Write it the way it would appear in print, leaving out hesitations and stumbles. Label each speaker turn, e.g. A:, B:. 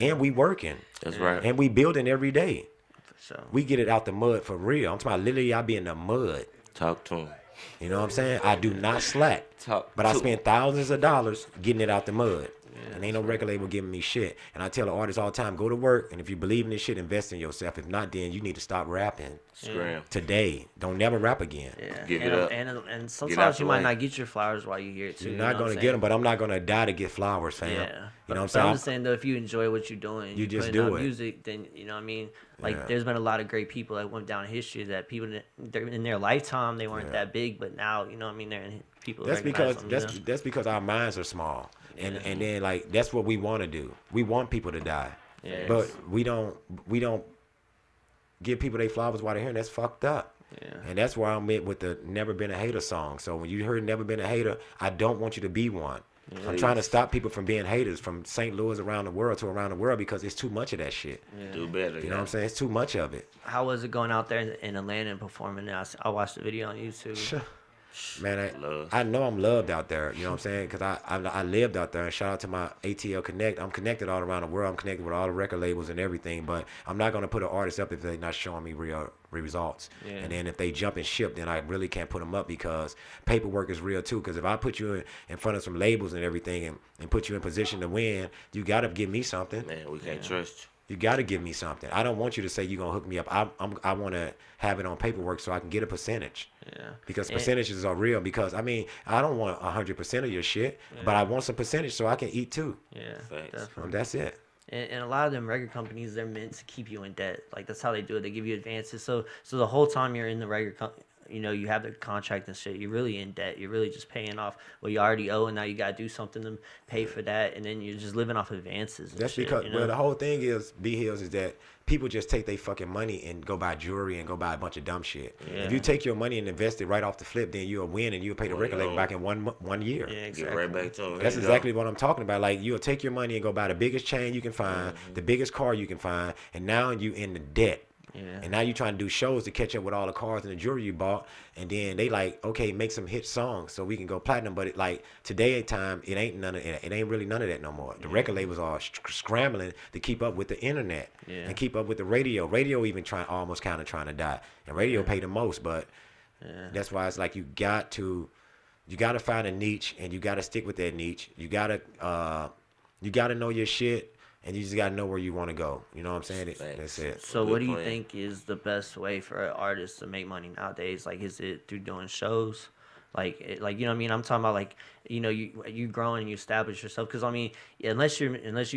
A: and we working.
B: That's right.
A: And we building every day.
C: For sure.
A: We get it out the mud for real. I'm talking about literally I be in the mud.
B: Talk to him.
A: You know what I'm saying? I do not slack. But I
B: to
A: spend thousands of dollars getting it out the mud. And ain't no record label giving me shit. And I tell the artists all the time, go to work, and if you believe in this shit, invest in yourself. If not, then you need to stop rapping.
B: Scram.
A: Today. Don't never rap again.
C: Yeah.
B: Give it up.
C: And
B: out
C: sometimes you
B: the
C: might
B: way.
C: not get your flowers while you're here, too.
A: You're not going to get them, but I'm not going to die to get flowers, fam.
C: Yeah.
A: You know what I'm
C: But
A: saying?
C: I'm just saying, though, if you enjoy what you're doing,
A: You just
C: putting
A: do
C: out
A: it.
C: music, then, you know what I mean? Like,
A: Yeah.
C: there's been a lot of great people that went down in history that people, in their lifetime, they weren't
A: Yeah.
C: that big, but now, you know what I mean, they're in people
A: That's
C: recognize
A: because
C: them,
A: that's because our minds are small. And then like that's what we want to do. We want people to die.
C: Yeah.
A: But we don't give people their flowers while they're here, and that's fucked up.
C: Yeah.
A: And that's where I'm at with the Never Been a Hater song. So when you heard Never Been a Hater, I don't want you to be one. I'm trying to stop people from being haters from St. Louis around the world to around the world because it's too much of that shit.
B: Do better.
A: You know what I'm saying? It's too much of it.
C: How was it going out there in Atlanta and performing? I watched the video on YouTube.
A: Man,
B: Love.
A: I know I'm loved out there. You know what I'm saying? Because I lived out there. And shout out to my ATL Connect. I'm connected all around the world. I'm connected with all the record labels and everything. But I'm not going to put an artist up if they're not showing me real results.
C: Yeah.
A: And then if they jump and ship, then I really can't put them up because paperwork is real too. Because if I put you in front of some labels and everything and put you in position to win, you got to give me something.
B: Man, we can't trust you.
A: You got to give me something. I don't want you to say you're going to hook me up. I want to have it on paperwork so I can get a percentage.
C: Yeah.
A: Because percentages are real. Because, I mean, I don't want 100% of your shit, but I want some percentage so I can eat too.
C: Yeah,
B: Thanks.
C: definitely.
A: That's it.
C: And a lot of them record companies, they're meant to keep you in debt. Like, that's how they do it. They give you advances. So the whole time you're in the record company, you know, you have the contract and shit, you're really in debt. You're really just paying off what you already owe, and now you got to do something to pay for that, and then you're just living off advances and
A: That's
C: shit,
A: because,
C: you know?
A: well, the whole thing is, Bhillz, is that people just take their fucking money and go buy jewelry and go buy a bunch of dumb shit.
C: Yeah.
A: If you take your money and invest it right off the flip, then you'll win and you'll pay the record label back in one year.
C: Yeah,
B: Get
C: exactly.
B: right back to him.
A: That's exactly what I'm talking about. Like, you'll take your money and go buy the biggest chain you can find, the biggest car you can find, and now you in the debt.
C: Yeah.
A: And now you trying to do shows to catch up with all the cars and the jewelry you bought, and then they like, okay, make some hit songs so we can go platinum. But today time, it ain't none of it. It ain't really none of that no more. The record labels are scrambling to keep up with the internet and keep up with the radio. Radio even almost kind of trying to die, and radio pay the most. But that's why it's like you got to find a niche, and you got to stick with that niche. You gotta know your shit. And you just gotta know where you want to go. You know what I'm saying? That's it.
C: So what do you think is the best way for an artist to make money nowadays? Like, is it through doing shows? Like you know what I mean? I'm talking about, like, you know, you growing and you establish yourself. Because I mean, unless you got